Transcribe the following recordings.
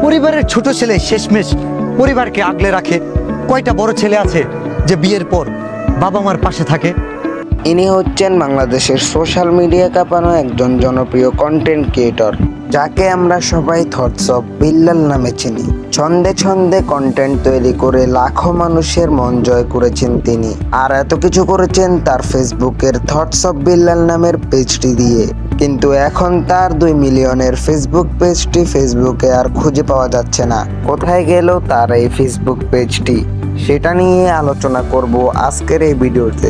পরিবারের ছোট ছেলে শেষমেশ পরিবারকে আগলে রাখে। কয়টা বড় ছেলে আছে যে বিয়ের পর বাবা মার পাশে থাকে? ইনি হচ্ছেন বাংলাদেশের সোশ্যাল মিডিয়া কাঁপানো একজন জনপ্রিয় কন্টেন্ট ক্রিয়েটর, যাকে আমরা সবাই থটস অফ বিল্লাল নামে চিনি। ছন্দে ছন্দে কন্টেন্ট তৈরি করে লাখো মানুষের মন জয় করেছেন তিনি। আর এত কিছু করেছেন তার ফেসবুকের থটস অফ বিল্লাল নামের পেজটি দিয়ে। কিন্তু এখন তার 2 মিলিয়নের ফেসবুক পেজটি ফেসবুকে আর খুঁজে পাওয়া যাচ্ছে না। কোথায় গেল তার এই ফেসবুক পেজটি, সেটা নিয়ে আলোচনা করব আজকের এই ভিডিওতে।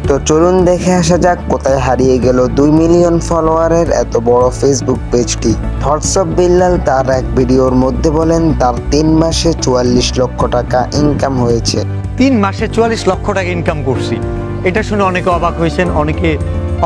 তো চলুন দেখে আসা যাক কোথায় হারিয়ে গেল 2 মিলিয়ন ফলোয়ারের এত বড় ফেসবুক পেজটি। থটস অফ বিল্লাল তার এক ভিডিওর মধ্যে বলেন তার 3 মাসে 44 লক্ষ টাকা ইনকাম হয়েছে। 3 মাসে 44 লক্ষ টাকা ইনকাম করছি, এটা শুনে অনেকে অবাক হয়েছেন, অনেকে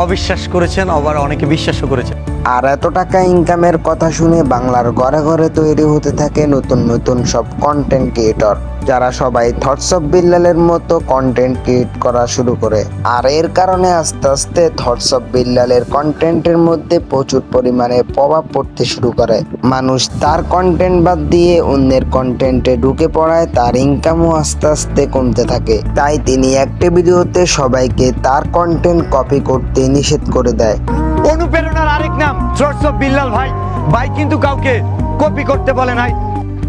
অবিশ্বাস করেছেন, আবার অনেকে বিশ্বাসও করেছেন। আর এত টাকা ইনকামের কথা শুনে বাংলার ঘরে ঘরে তৈরি হতে থাকে নতুন নতুন সব কন্টেন্ট ক্রিয়েটর, যারা সবাই থটস অফ বিল্লালের মতো কন্টেন্ট ক্রিয়েট করা শুরু করে। আর এর কারণে আস্তে আস্তে থটস অফ বিল্লালের কন্টেন্টের মধ্যে প্রচুর পরিমাণে প্রভাব পড়তে শুরু করে। মানুষ তার কন্টেন্ট বাদ দিয়ে অন্যের কন্টেন্টে ঢুকে পড়ায় তার ইনকামও আস্তে আস্তে কমতে থাকে। তাই তিনি একটি ভিডিওতে সবাইকে তার কন্টেন্ট কপি করতে নিষেধ করে দেয়। অনুপ্রেরণার আরেক নাম থটস অফ বিল্লাল ভাই কিন্তু কাউকে কপি করতে বলে নাই।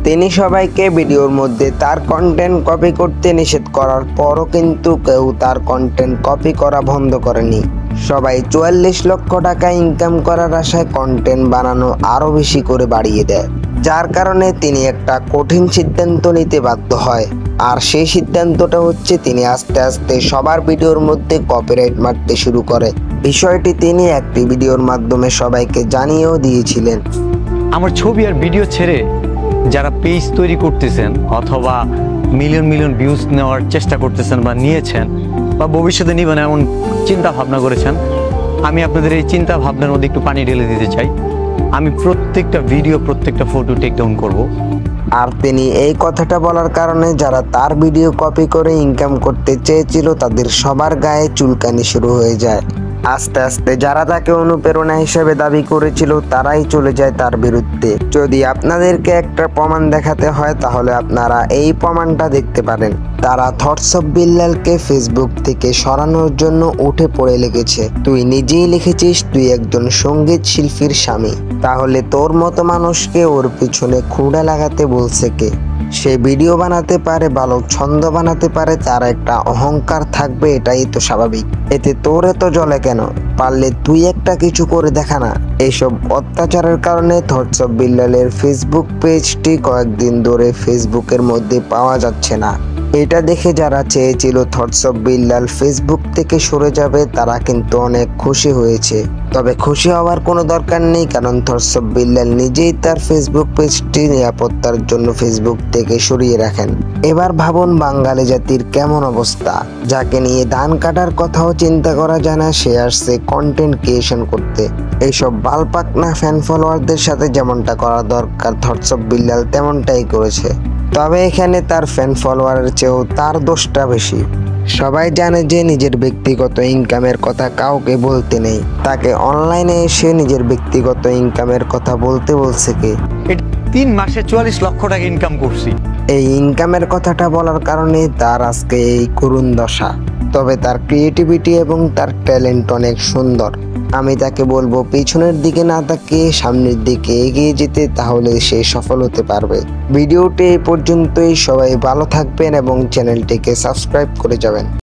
তিনি সবাইকে ভিডিওর মধ্যে তার কন্টেন্ট কপি করতে নিষেধ করার পরও কিন্তু কেউ তার কন্টেন্ট কপি করা বন্ধ করেনি। সবাই 44 লক্ষ টাকা ইনকাম করার আশায় কন্টেন্ট বানানো আরো বেশি করে বাড়িয়ে দেয়, যার কারণে তিনি একটা কঠিন সিদ্ধান্ত নিতে বাধ্য হয়। আর সেই সিদ্ধান্তটা হচ্ছে তিনি আস্তে আস্তে সবার ভিডিওর মধ্যে কপিরাইট মারতে শুরু করে। বিষয়টি তিনি একটি ভিডিওর মাধ্যমে সবাইকে জানিয়েও দিয়েছিলেন। আমার ছবি আর ভিডিও ছেড়ে যারা পেজ তৈরি করতেছেন অথবা মিলিয়ন মিলিয়ন ভিউজ নেওয়ার চেষ্টা করতেছেন বা নিয়েছেন বা ভবিষ্যতে নেবেন এমন চিন্তা ভাবনা করেছেন, আমি আপনাদের এই চিন্তা ভাবনার মধ্যে একটু পানি ঢেলে দিতে চাই। আমি প্রত্যেকটা ভিডিও প্রত্যেকটা ফটো টেক ডাউন করবো। আর তিনি এই কথাটা বলার কারণে যারা তার ভিডিও কপি করে ইনকাম করতে চেয়েছিল তাদের সবার গায়ে চুলকানি শুরু হয়ে যায়। আস্তে আস্তে যারা তাকে অনুপ্রেরণা হিসেবে দাবি করেছিল তারাই চলে যায় তার বিরুদ্ধে। যদি আপনাদেরকে একটা প্রমাণ দেখাতে হয় তাহলে আপনারা এই প্রমাণটা দেখতে পারেন। তারা থটস অফ বিল্লালকে ফেসবুক থেকে সরানোর জন্য উঠে পড়ে লেগেছে। তুই নিজেই লিখেছিস তুই একজন সঙ্গীত শিল্পীর স্বামী, তাহলে তোর মতো মানুষকে ওর পিছনে খুঁড়া লাগাতে বলছে কে? সে ভিডিও বানাতে পারে, ভালো ছন্দ বানাতে পারে, তার একটা অহংকার থাকবে, এটাই তো স্বাভাবিক। এতে তোর এত জ্বলে কেন? পারলে তুই একটা কিছু করে দেখা না। এইসব অত্যাচারের কারণে থটস অফ বিল্লালের ফেসবুক পেজটি কয়েকদিন ধরে ফেসবুকের মধ্যে পাওয়া যাচ্ছে না। এটা দেখে যারা চেয়েছিল থটস অফ বিল্লাল ফেসবুক থেকে সরে যাবে তারা কিন্তু অনেক খুশি হয়েছে। তবে খুশি হওয়ার কোনো দরকার নেই, কারণ থটস অফ বিল্লাল নিজেই তার ফেসবুক পেজটি নিরাপত্তার জন্য ফেসবুক থেকে সরিয়ে রাখেন। এবার ভাবুন বাঙালি জাতির কেমন অবস্থা, যাকে নিয়ে ধান কাটার কথাও চিন্তা করা যায় না, সে আসছে কন্টেন্ট ক্রিয়েশন করতে। এইসব বালপাকনা ফ্যান ফলোয়ারদের সাথে যেমনটা করা দরকার থটস অফ বিল্লাল তেমনটাই করেছে। তবে এখানে তার ফ্যান ফলোয়ারের চেয়েও তার দোষটা বেশি। সবাই জানে যে নিজের ব্যক্তিগত ইনকামের কথা কাউকে বলতে নেই। তাকে অনলাইনে এসে নিজের ব্যক্তিগত ইনকামের কথা বলতে বলছে কে? 3 মাসে 44 লক্ষ টাকা ইনকাম করছি। এই ইনকামের কথাটা বলার কারণে তার আজকে এই করুণ দশা। তবে তার ক্রিয়েটিভিটি এবং তার ট্যালেন্ট অনেক সুন্দর। আমি তাকে বলবো পিছনের দিকে না তাকিয়ে সামনের দিকে এগিয়ে যেতে, তাহলে সে সফল হতে পারবে। ভিডিওটি এই পর্যন্তই। সবাই ভালো থাকবেন এবং চ্যানেলটিকে সাবস্ক্রাইব করে যাবেন।